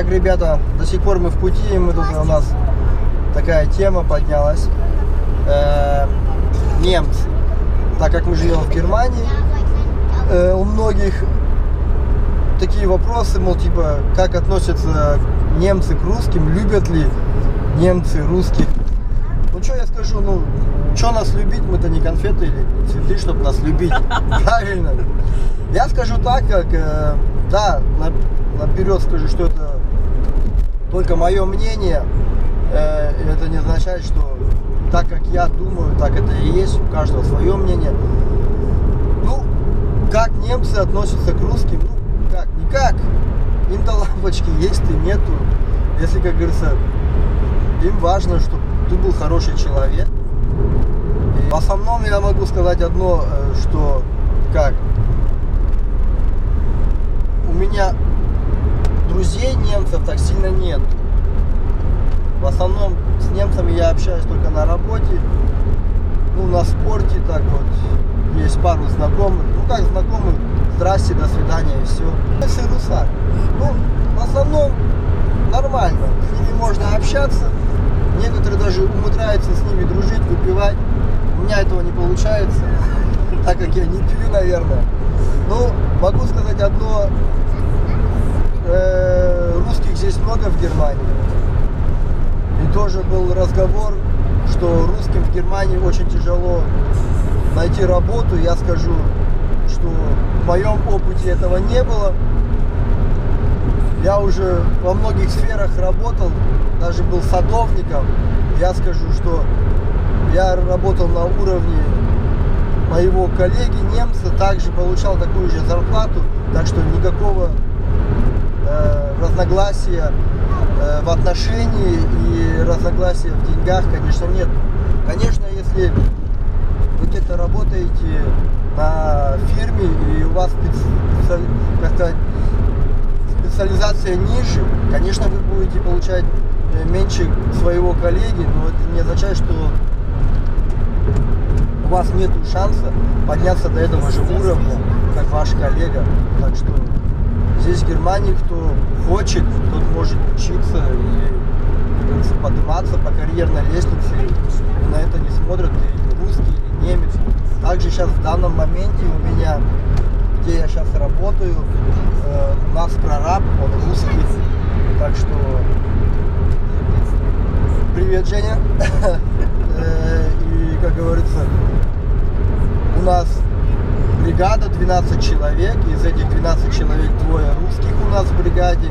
Так, ребята, до сих пор мы в пути, и мы тут у нас такая тема поднялась. Немцы. Так как мы живем в Германии, у многих такие вопросы, мол, типа, как относятся немцы к русским, любят ли немцы русских. Ну, что я скажу, ну, что нас любить, мы-то не конфеты или цветы, чтобы нас любить. Правильно. Я скажу так, как, да, наперед скажу, что это только мое мнение. Это не означает, что так, как я думаю, так это и есть, у каждого свое мнение. Ну, как немцы относятся к русским, ну, как, никак. Им-то лампочки есть и нету. Если, как говорится, им важно, чтобы ты был хороший человек. И в основном я могу сказать одно, что как у меня друзей немцев так сильно нет. В основном с немцами я общаюсь только на работе, ну, на спорте, так вот, есть пару знакомых, ну, как знакомых, здрасте, до свидания, и все. Если русак, ну, в основном нормально, с ними можно общаться, некоторые даже умудряются с ними дружить, выпивать, у меня этого не получается, так как я не пью, наверное. Ну, могу сказать одно, русских здесь много в Германии. И тоже был разговор, что русским в Германии очень тяжело найти работу. Я скажу, что в моем опыте этого не было. Я уже во многих сферах работал, даже был садовником. Я скажу, что я работал на уровне моего коллеги немца, также получал такую же зарплату, так что никакого разногласия в отношении и разногласия в деньгах, конечно, нет. Конечно, если вы где-то работаете на фирме и у вас как-то специализация ниже, конечно, вы будете получать меньше своего коллеги, но это не означает, что у вас нет шанса подняться до этого же уровня, как ваш коллега. Так что здесь в Германии кто хочет, тот может учиться и подниматься по карьерной лестнице. И на это не смотрят и русский, и немец. Также сейчас в данном моменте у меня, где я сейчас работаю, у нас прораб, он русский. Так что привет, Женя. И, как говорится, у нас бригада 12 человек, из этих 12 человек двое русских у нас в бригаде,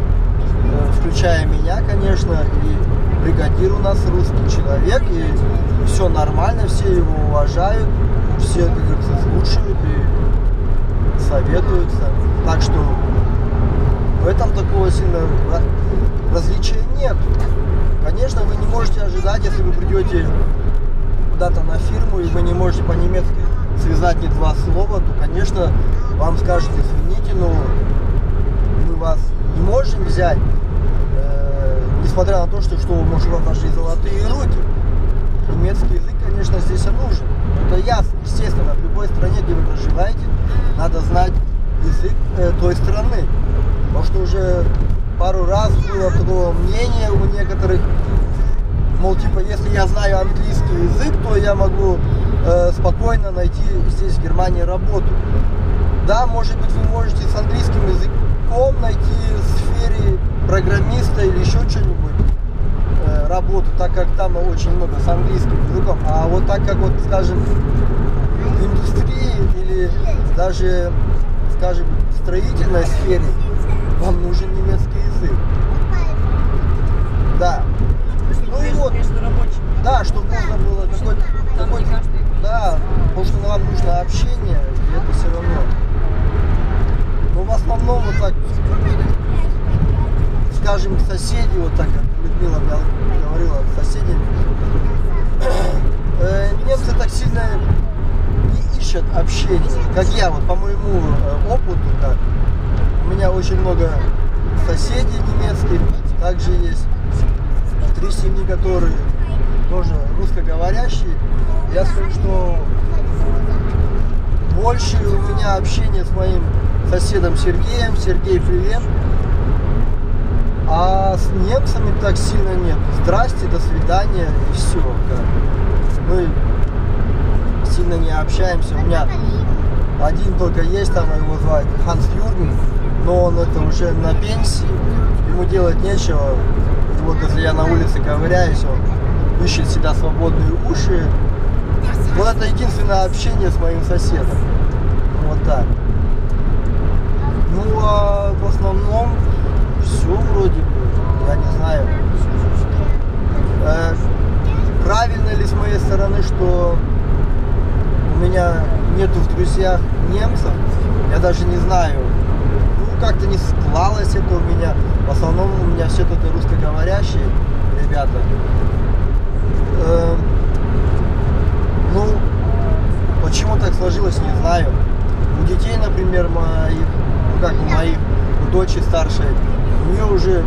включая меня, конечно, и бригадир у нас русский человек, и все нормально, все его уважают, все, как говорится, слушают и советуются. Так что в этом такого сильного различия нет. Конечно, вы не можете ожидать, если вы придете куда-то на фирму и вы не можете по-немецки связать не два слова, то, конечно, вам скажут: извините, но мы вас не можем взять, несмотря на то, что может, у вас даже и золотые руки. Немецкий язык, конечно, здесь нужен. Это ясно, естественно, в любой стране, где вы проживаете, надо знать язык той страны. Потому что уже пару раз было такое мнение у некоторых, мол, типа, если я знаю английский язык, то я могу спокойно найти здесь в Германии работу. Да, может быть, вы можете с английским языком найти в сфере программиста или еще что-нибудь работу, так как там очень много с английским языком. А вот так как, вот, скажем, в индустрии или даже, скажем, в строительной сфере вам нужен немецкий язык. Да. Ну и вот, да, чтобы можно было какой-то, да, потому что нам нужно общение, и это все равно. Но в основном вот так, скажем, соседи, вот так, как Людмила мне говорила, соседи, немцы так сильно не ищут общения, как я, вот по моему опыту, да, у меня очень много соседей немецких, также есть 3 семьи, которые тоже русскоговорящие. Я скажу, что больше у меня общение с моим соседом Сергеем. Сергей, привет. А с немцами так сильно нет. Здрасте, до свидания и все. Мы сильно не общаемся. У меня один только есть, там его звать Ханс Юрген, но он это уже на пенсии, ему делать нечего. И вот если я на улице ковыряюсь, он ищет всегда свободные уши. Вот это единственное общение с моим соседом. Вот так. Ну а в основном все вроде бы, я не знаю. Правильно ли с моей стороны, что у меня нету в друзьях немцев, я даже не знаю. Ну, как-то не склалось это у меня. В основном у меня все тут русскоговорящие ребята. Ну, почему так сложилось, не знаю. У детей, например, моих, ну как у моих, у дочери старшей, у нее уже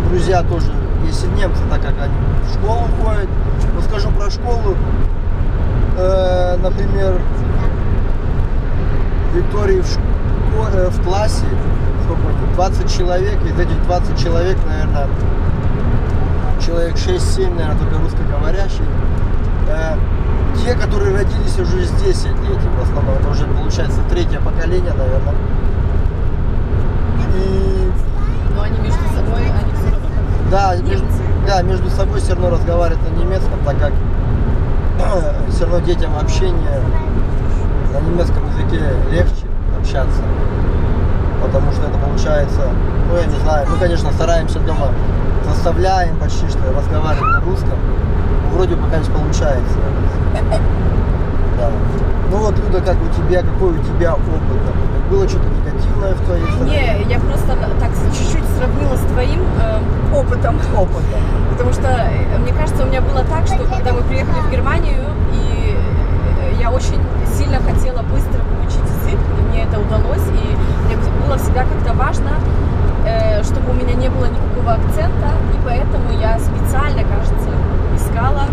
друзья тоже, если немцы, так как они в школу ходят. Ну, скажу про школу. Например, Виктории в классе, сколько, 20 человек, из этих 20 человек, наверное, человек 6-7, наверное, только русскоговорящие. Те, которые родились уже здесь, дети, в основном, это уже получается третье поколение, наверное. И... Но они между собой, они все равно да, между собой все равно разговаривают на немецком, так как все равно детям общение на немецком языке легче общаться, потому что это получается, ну я не знаю, мы конечно стараемся дома, заставляем почти что разговаривать на русском, но вроде пока не получается. Да. Ну вот, Люда, как у тебя, какой у тебя опыт? Было что-то негативное в твоей стране? Не, я просто так чуть-чуть сравнила с твоим опытом. Потому что, мне кажется, у меня было так, что когда мы приехали в Германию, и я очень сильно хотела быстро выучить язык, и мне это удалось, и мне было всегда как-то важно, чтобы у меня не было никакого акцента, и поэтому я специально, кажется, искала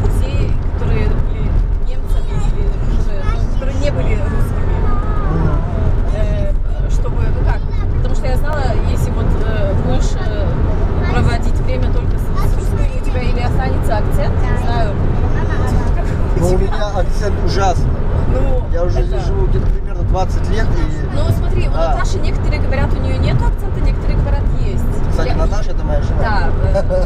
друзей, которые были немцами или которые не были русскими, чтобы, ну как, потому что я знала, если вот будешь проводить время только с русскими, у тебя или останется акцент, не знаю. Ну, у меня акцент ужасный. Ну, я уже живу где-то примерно 20 лет. И... Ну смотри, у Наташи некоторые говорят, у нее нет акцента, некоторые говорят, есть. Кстати, Наташа это моя жена. Да,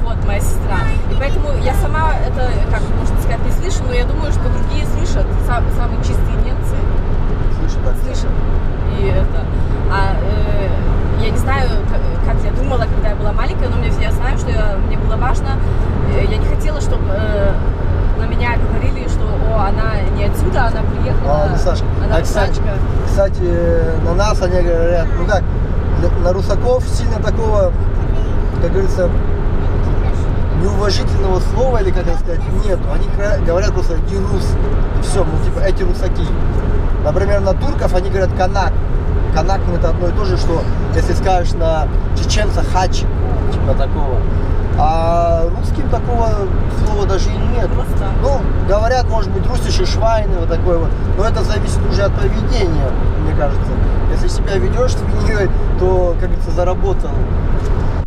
вот моя сестра. И поэтому я сама это, как можно сказать, не слышу, но я думаю, что другие слышат, самые чистые немцы слышат. И это. Я не знаю, как я думала, когда я была маленькая, но я знаю, что мне было важно. Я не хотела, чтобы на меня говорили, что она не отсюда, она приехала. Сашка. Она русачка. Кстати, на нас они говорят, ну как, на русаков сильно такого, как говорится, неуважительного слова, или как это сказать, нету. Они говорят просто «ди рус», и все, ну типа эти русаки. Например, на турков они говорят «канак». Канак это одно и то же, что если скажешь на чеченца «хач», типа такого. А русским такого слова даже и нет. Ну, говорят, может быть, русишь и швайны, вот такое вот. Но это зависит уже от поведения, мне кажется. Если себя ведешь свиньей, то, как говорится, заработал.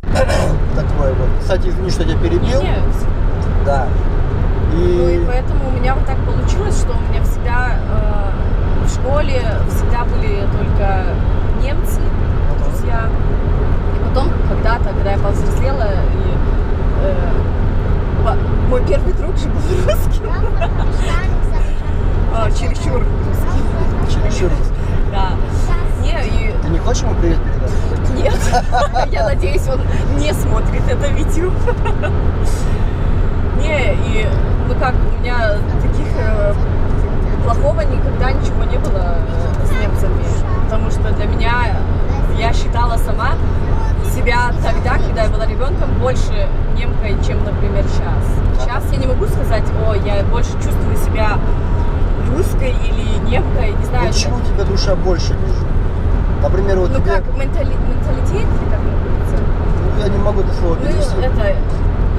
Такое вот. Кстати, извини, что я тебя перебил. Нет. Да. Ну и поэтому у меня вот так получилось, что у меня всегда в школе всегда были только немцы, друзья. И потом, когда я повзрослела, и мой первый друг же был русским. Чересчур русский. Чересчур русский. Да. Ты не хочешь ему привет передать? Нет. Я надеюсь, он не смотрит это видео. Не, и ну как, у меня таких плохого никогда ничего не было с немцами. Потому что для меня, я считала сама себя тогда, когда я была ребенком, больше немкой, чем, например, сейчас. Сейчас я не могу сказать, я больше чувствую себя русской или немкой, не знаю. Почему у тебя душа больше лежит? Например, вот ну тебе... как, менталитет, или как говорится? Ну, я не могу это слово перевести. Ну, это...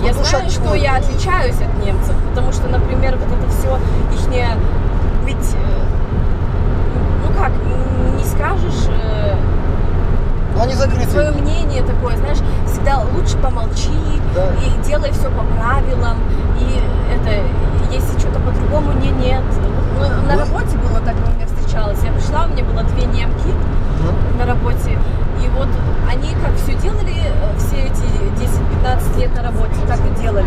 Я знаю, что я отличаюсь от немцев, потому что, например, вот это все ихнее быть, ну как, не скажешь, но они закрыты. Свое мнение такое, знаешь, помолчи, Да. и делай все по правилам, и это, если что-то по-другому, нет. Ну, на работе было так, у меня встречалось. Я пришла, у меня было 2 немки на работе, и вот они как все делали, все эти 10-15 лет на работе, так и делали.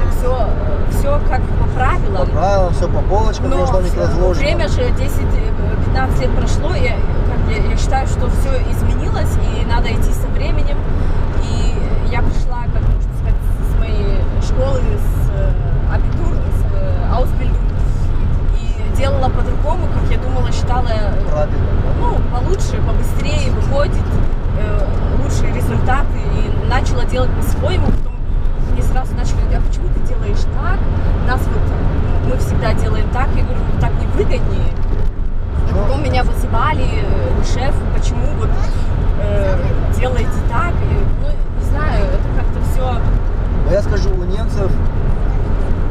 Все как по правилам. По правилам, все по полочкам, Но должно у них разложено. время же 10-15 лет прошло, и я считаю, что все изменилось, и надо идти со временем. И я пришла, как можно сказать, с моей школы, с абитур, с Ausbildung, и делала по-другому, как я думала, считала, Правильно. ну, получше, побыстрее, выходит, лучшие результаты, и начала делать по-своему. Потом мне сразу начали говорить: а почему ты делаешь так? Нас вот, мы всегда делаем так. Я говорю: ну так не выгоднее. И потом меня вызывали к шефу: почему вот делаете так? И, ну, не знаю, это как-то все. Но я скажу, у немцев,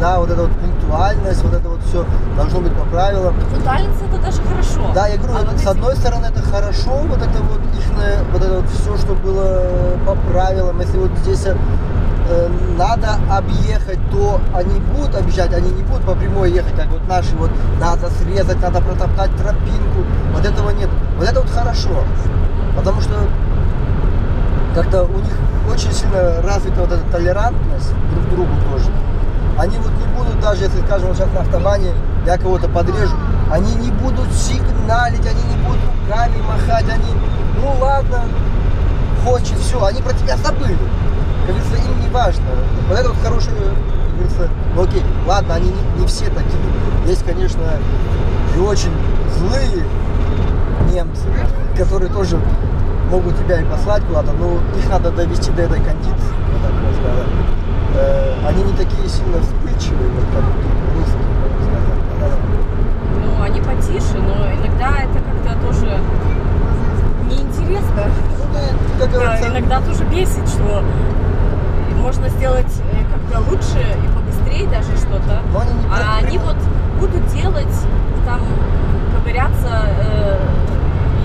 да, вот эта вот пунктуальность, вот это вот все должно быть по правилам. Пунктуальность — это даже хорошо. Да, я говорю, вот с одной стороны это хорошо, вот это вот ихное, вот это вот все, что было по правилам. Если вот здесь надо объехать, то они будут объезжать, они не будут по прямой ехать, как вот наши, вот надо срезать, надо протоптать тропинку, вот этого нет. Вот это вот хорошо, потому что как-то у них очень сильно развита вот эта толерантность друг к другу тоже. Они вот не будут, даже если, скажем, вот сейчас на автобане я кого-то подрежу, они не будут сигналить, они не будут руками махать, они, ну ладно, хочет, все, они про тебя забыли. Как говорится, им не важно. Вот это вот хорошие, как говорится, ну окей, ладно, они не все такие. Есть, конечно, и очень злые немцы, которые тоже могут тебя и послать куда-то, но их надо довести до этой кондиции, вот так вот сказать. Они не такие сильно вспыльчивые, вот как русские, можно сказать. Ну, они потише, но иногда это как-то тоже неинтересно. Ну, да, как говорится, Иногда тоже бесит, что можно сделать как-то лучше и побыстрее даже что-то, но они не а они вот будут делать, там, ковыряться,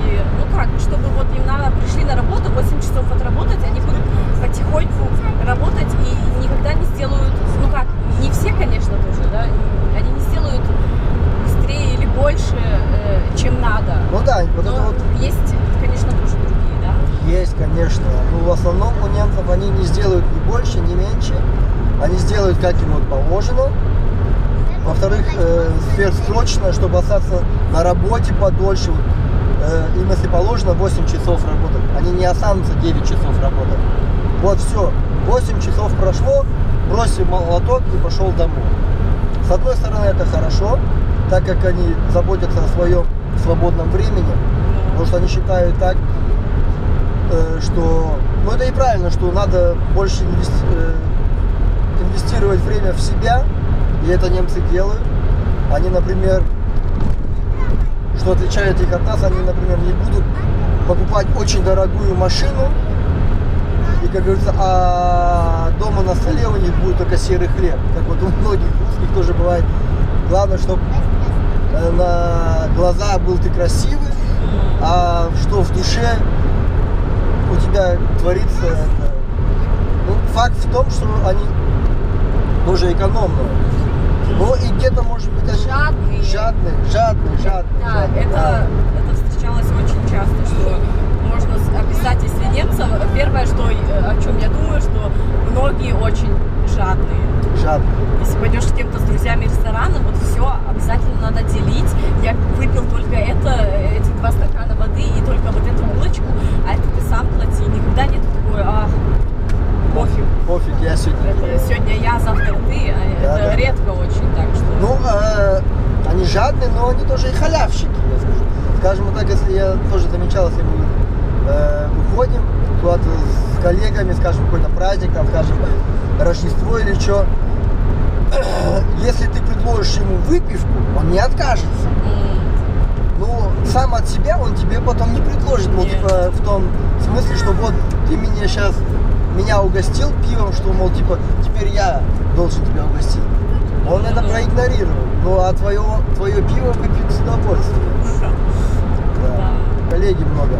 и, ну как, чтобы вот им надо, пришли на работу, 8 часов отработать, они будут потихоньку работать и никогда не сделают, ну как, не все, конечно, тоже, да, они не сделают быстрее или больше, чем надо. Ну да, вот Но это вот есть, конечно, тоже другие, да. есть, конечно. Ну, в основном у немцев они не сделают ни больше, ни меньше. Они сделают, как им вот положено. Во-вторых, сверхсрочно, чтобы остаться на работе подольше. Им, если положено, 8 часов работать. Они не останутся 9 часов работать. Вот все, 8 часов прошло, бросил молоток и пошел домой. С одной стороны, это хорошо, так как они заботятся о своем свободном времени, потому что они считают так, что, ну это и правильно, что надо больше инвестировать время в себя, и это немцы делают. Они, например, что отличает их от нас, они, например, не будут покупать очень дорогую машину, и, как говорится, а дома на столе у них будет только серый хлеб, как вот у многих русских тоже бывает. Главное, чтобы на глаза был ты красивый, а что в душе у тебя творится, это, ну, факт в том, что они тоже экономные. Но и где-то, может быть, они жадные. Да, это встречалось очень часто, что можно описать, если немцев, первое, что, о чем я думаю, что многие очень жадные. Если пойдешь с кем-то, с друзьями в ресторан, вот все обязательно надо делить. Я выпил только эти 2 стакана воды и только вот эту булочку, а это ты сам плати. Никогда нет такой, пофиг, я сегодня. Сегодня я, завтра ты. Это редко очень так, что. Ну, они жадные, но они тоже и халявщики, я скажу. Скажем так, если я тоже замечал, если мы выходим куда-то с коллегами, скажем, какой-то праздник, там, скажем, Рождество или что, если ты предложишь ему выпивку, он не откажется. Ну, сам от себя он тебе потом не предложит, мол, типа, в том смысле, что вот ты меня угостил пивом, что, мол, типа, теперь я должен тебя угостить. Он это проигнорировал. Ну, а твое пиво выпьют с удовольствием. Да. Коллеги много.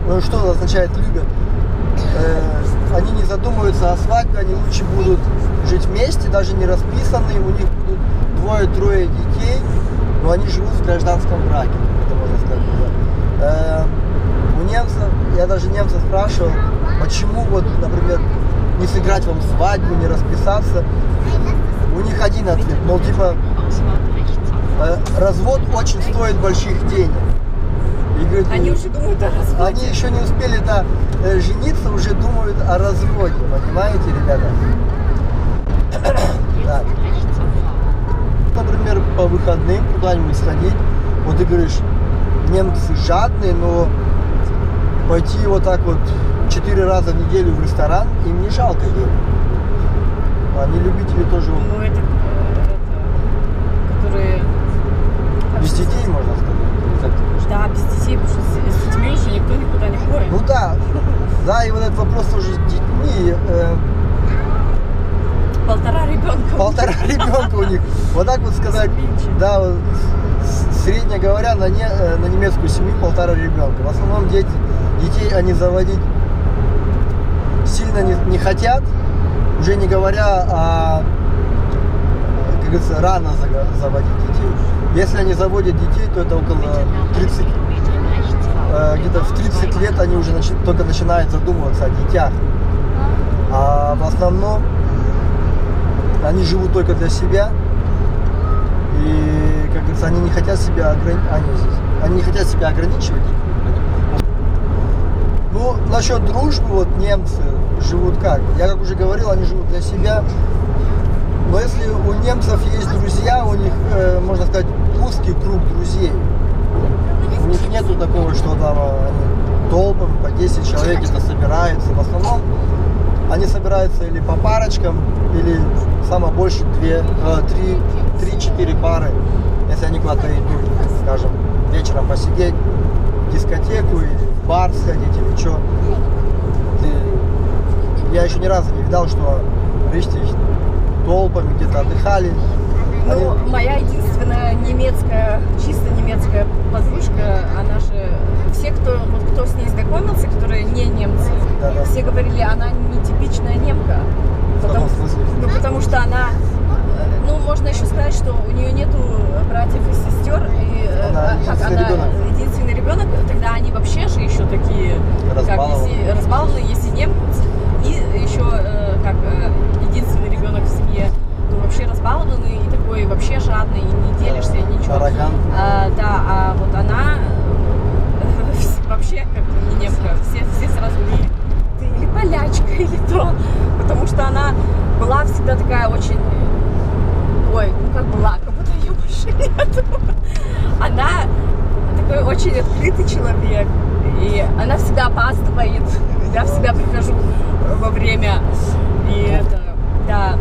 Ну, что означает любят? они не задумываются о свадьбе, они лучше будут жить вместе, даже не расписанные, у них будут 2-3 детей, но они живут в гражданском браке, это можно сказать. Да. У немцев, я даже немцев спрашивал, почему вот, например, не сыграть вам свадьбу, не расписаться. У них один ответ, мол, типа, развод очень стоит больших денег. И говорит, Они уже думают о разводе. они еще не успели жениться, уже думают о разводе, понимаете, ребята? Так. Например, по выходным куда-нибудь сходить, вот ты говоришь, немцы жадные, но пойти вот так вот 4 раза в неделю в ресторан им не жалко денег. Они любители тоже. Ну, это которые... Без детей, можно сказать. Да, без детей, потому что с детьми уже никто никуда не ходит. Ну да, да, и вот этот вопрос тоже с детьми. 1,5 ребенка. 1,5 ребенка у них. Вот так вот сказать, да, вот, средне говоря, на немецкую семью 1,5 ребенка. В основном детей они заводить сильно не хотят, уже не говоря о, как говорится, рано заводить детей. Если они заводят детей, то это около 30, где-то в 30 лет они уже только начинают задумываться о детях. А в основном они живут только для себя. И, как говорится, они не хотят себя ограничивать. Ну, насчет дружбы, вот немцы живут как? Я как уже говорил, они живут для себя. Но если у немцев есть друзья, у них, можно сказать, узкий круг друзей. У них нету такого, что там они толпами, по 10 человек это собираются. В основном они собираются или по парочкам, или самое больше 3-4 пары. Если они куда-то идут, скажем, вечером посидеть, в дискотеку или в бар сходить или что. Я еще ни разу не видал, что richtig толпами где-то отдыхали. Ну, моя единственная немецкая, чисто немецкая подружка, она же, все, кто с ней знакомился, которые не немцы, Да-да. все говорили, она не типичная немка. В каком смысле? Ну, потому что она, ну, можно еще сказать, что у нее нету братьев и сестер, и Она единственный ребенок, тогда они вообще же еще такие, разбалованные, если немцы, и еще единственный ребенок в семье, ну, вообще разбалованный и такой вообще жадный, и не делишься, ничего. Да, а вот она вообще как не немка, все сразу говорили, ты или полячка, или то, потому что она была всегда такая очень, как была, как будто ее больше нет. Она такой очень открытый человек, и она всегда опаздывает, я всегда прихожу во время, и это, да,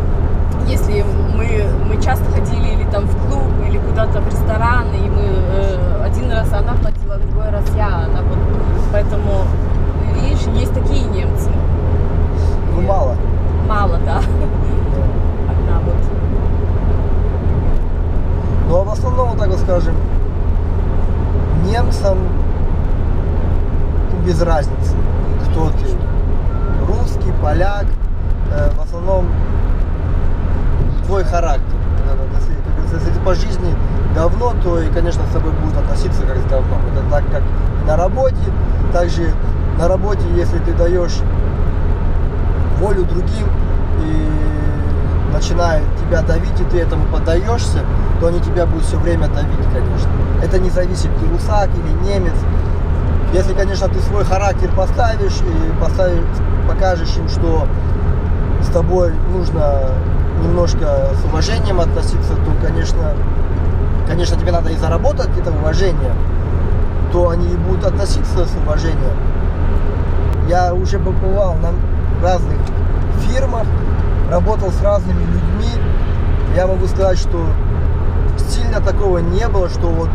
если мы часто ходили или там в клуб, или куда-то в ресторан, и мы один раз она платила, другой раз я, она вот, поэтому, видишь, есть такие немцы. Ну, мало. Мало, да. Одна вот. Ну, а в основном, вот так вот скажем, немцам без разницы, кто ты, русский, поляк, в основном твой характер. Если ты по жизни говно, то и, конечно, с тобой будут относиться как с говном. Это так, как на работе. Также на работе, если ты даешь волю другим и начинают тебя давить, и ты этому поддаешься, то они тебя будут все время давить, конечно. Это не зависит, ты русак или немец. Если, конечно, ты свой характер поставишь и покажешь им, что с тобой нужно немножко с уважением относиться, то, конечно, тебе надо и заработать это уважение, то они и будут относиться с уважением. Я уже побывал на разных фирмах, работал с разными людьми. Я могу сказать, что сильно такого не было, что вот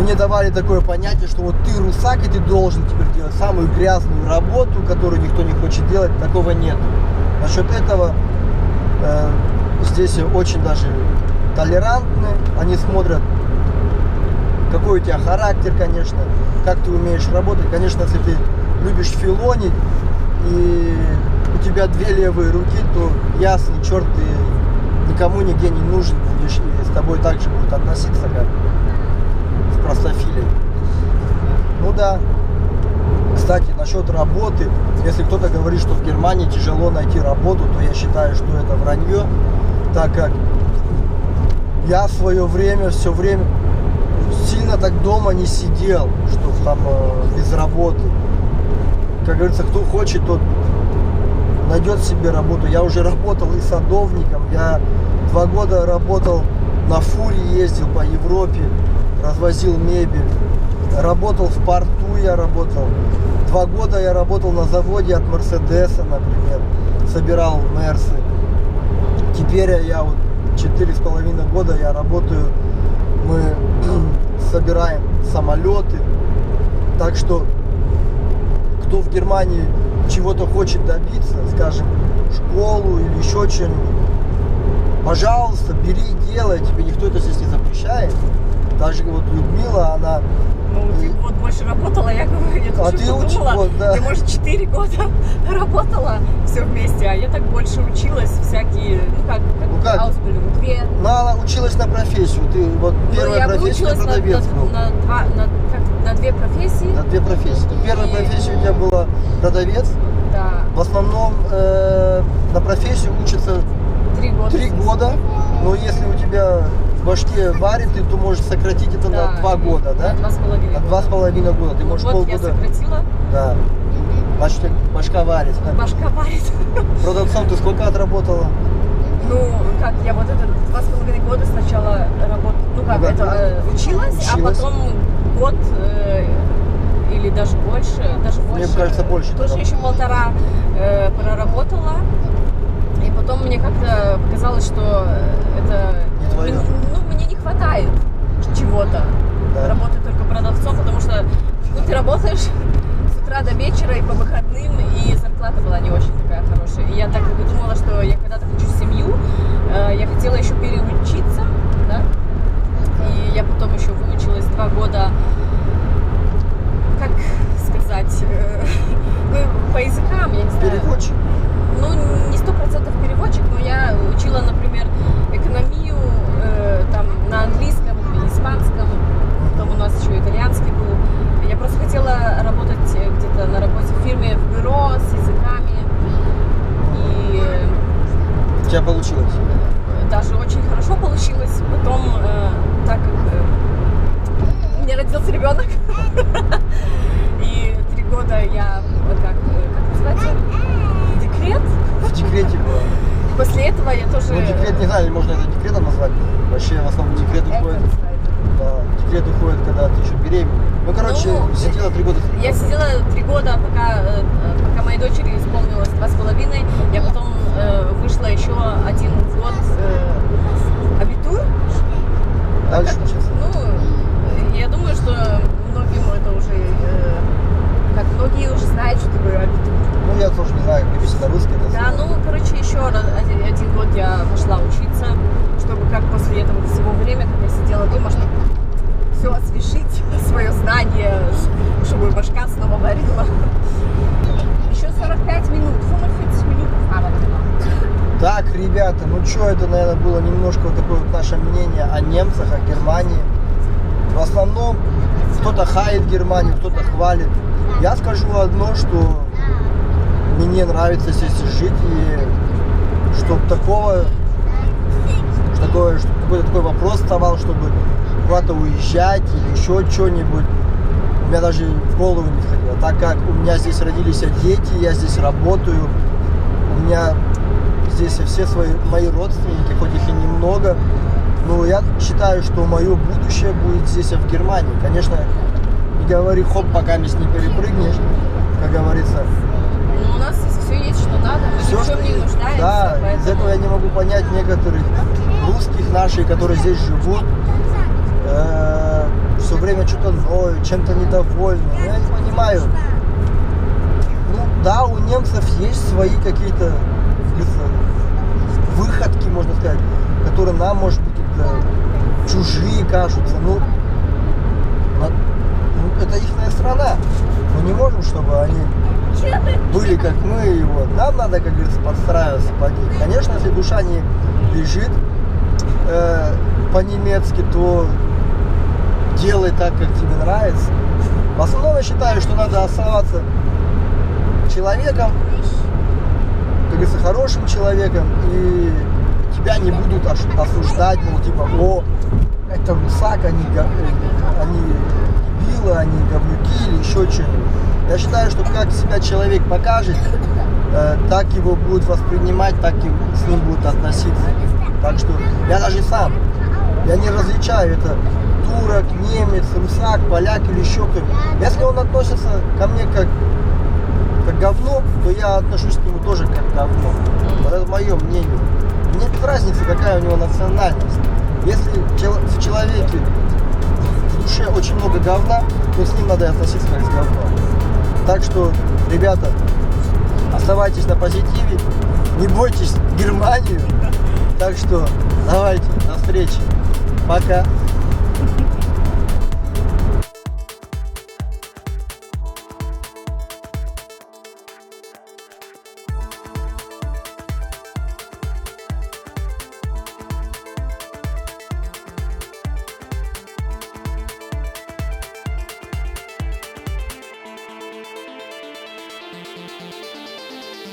мне давали такое понятие, что вот ты русак, и ты должен теперь делать самую грязную работу, которую никто не хочет делать. Такого нет. Насчет этого здесь очень даже толерантны. Они смотрят, какой у тебя характер, конечно, как ты умеешь работать. Конечно, если ты любишь филонить и у тебя две левые руки, то ясный черт, ты никому нигде не нужен будешь, и с тобой также будут относиться, как с простофилей. Ну да. Кстати, насчет работы, если кто-то говорит, что в Германии тяжело найти работу, то я считаю, что это вранье, так как я в свое время, все время сильно так дома не сидел, что там без работы. Как говорится, кто хочет, тот найдет себе работу. Я уже работал и садовником, я 2 года работал на фуре, ездил по Европе, развозил мебель, работал в порту, я работал. 2 года я работал на заводе от Мерседеса, например, собирал Мерсы. Теперь я вот 4,5 года я работаю, мы собираем самолеты. Так что, кто в Германии чего-то хочет добиться, скажем, школу или еще что-нибудь, пожалуйста, бери, делай, тебе никто это здесь не запрещает. Даже вот Людмила, она... Ну, ты вот больше работала, я говорю, я тоже подумала, вот, да. Ты, может, 4 года работала все вместе, а я так больше училась, всякие, как Ausbildung, 2. Ну, она училась на профессию, ты вот первая профессия продавец был. На 2 профессии. На 2 профессии. Первая профессия у тебя была продавец. Да. В основном на профессию учатся 3 года. 3 года, но если у тебя в башке варит, ты то можешь сократить это на 2 года, да? На 2,5 года. На 2,5 года. Ты можешь вот полгода. Я сократила. Да. Значит, башка варит. Да? Башка варит. Продавцом ты сколько отработала? Ну, как, я вот это 2,5 года сначала работала, училась, а потом год или даже больше, Мне кажется, больше. Тоже еще 1,5 проработала. И потом мне как-то показалось, что это мне не хватает чего-то. Да. Работать только продавцом, потому что ты работаешь с утра до вечера и по выходным, и зарплата была не очень такая хорошая. И я так думала, что я когда-то хочу семью, я хотела еще переучиться, да? И я потом еще выучилась 2 года, как сказать, по языкам, я не знаю. Переводчик? Ну, не 100% переводчик, но я учила, например, экономию там на английском, испанском, потом у нас еще итальянский был. Я просто хотела работать где-то на работе в фирме, в бюро с языками. И у тебя получилось? Даже очень хорошо получилось. Потом, так как у меня родился ребенок, и 3 года я, как называется, декрет. В декрете была. После этого я тоже... Ну, декрет, не знаю, можно это декретом назвать. Вообще, в основном, декрет уходит. Да, декрет уходит, когда ты еще беременна. Ну, короче, сидела 3 года. Я сидела 3 года, пока моей дочери исполнилось 2,5. Я потом вышла еще 1 год абитур. Дальше учиться. Ну, я думаю, что многим это уже... Как многие уже знают, что такое абитур. Ну, я тоже не знаю, как перевести на русский. Да, ну, короче, еще 1 год я пошла учиться, чтобы как после этого всего время, как я сидела дома, чтобы все освежить, свое знание, чтобы башка снова варила. Еще 45 минут, 45 минут работала. Так, ребята, ну что, это, наверное, было немножко вот такое вот наше мнение о немцах, о Германии. В основном кто-то хаит Германию, кто-то хвалит. Я скажу одно, что мне нравится здесь жить, и чтобы какой-то такой вопрос вставал, чтобы куда-то уезжать или еще что-нибудь, у меня даже в голову не входило. Так как у меня здесь родились дети, я здесь работаю, у меня здесь все мои родственники, хоть их и немного, но я считаю, что мое будущее будет здесь, в Германии. Конечно, не говори хоп, пока не перепрыгнешь, как говорится. Ну, у нас здесь все есть, что надо, мы Все, ни в чем не нуждаемся. Да, поэтому... из этого я не могу понять некоторых русских наших, которые здесь живут, все время что-то ноют, чем-то недовольны. Я не понимаю. Ну да, у немцев есть свои какие-то выходки, можно сказать, которые нам, может быть, чужие кажутся. Ну, это их страна. Мы не можем, чтобы они были как мы, и вот нам надо, как говорится, подстраиваться под них. Конечно, если душа не лежит по-немецки, то делай так, как тебе нравится. В основном я считаю, что надо оставаться человеком, как говорится, хорошим человеком, и тебя не будут осуждать, мол, типа, о, это русак, они дебилы, они говнюки или еще что-нибудь. Я считаю, что как себя человек покажет, так его будут воспринимать, так и с ним будут относиться. Так что я даже сам, я не различаю, это турок, немец, русак, поляк или еще кто-нибудь. Если он относится ко мне как говно, то я отношусь к нему тоже как говно. Вот это мое мнение. Мне без разницы, какая у него национальность. Если в человеке в душе очень много говна, то с ним надо относиться как с говном. Так что, ребята, оставайтесь на позитиве, не бойтесь Германию. Так что давайте, до встречи. Пока.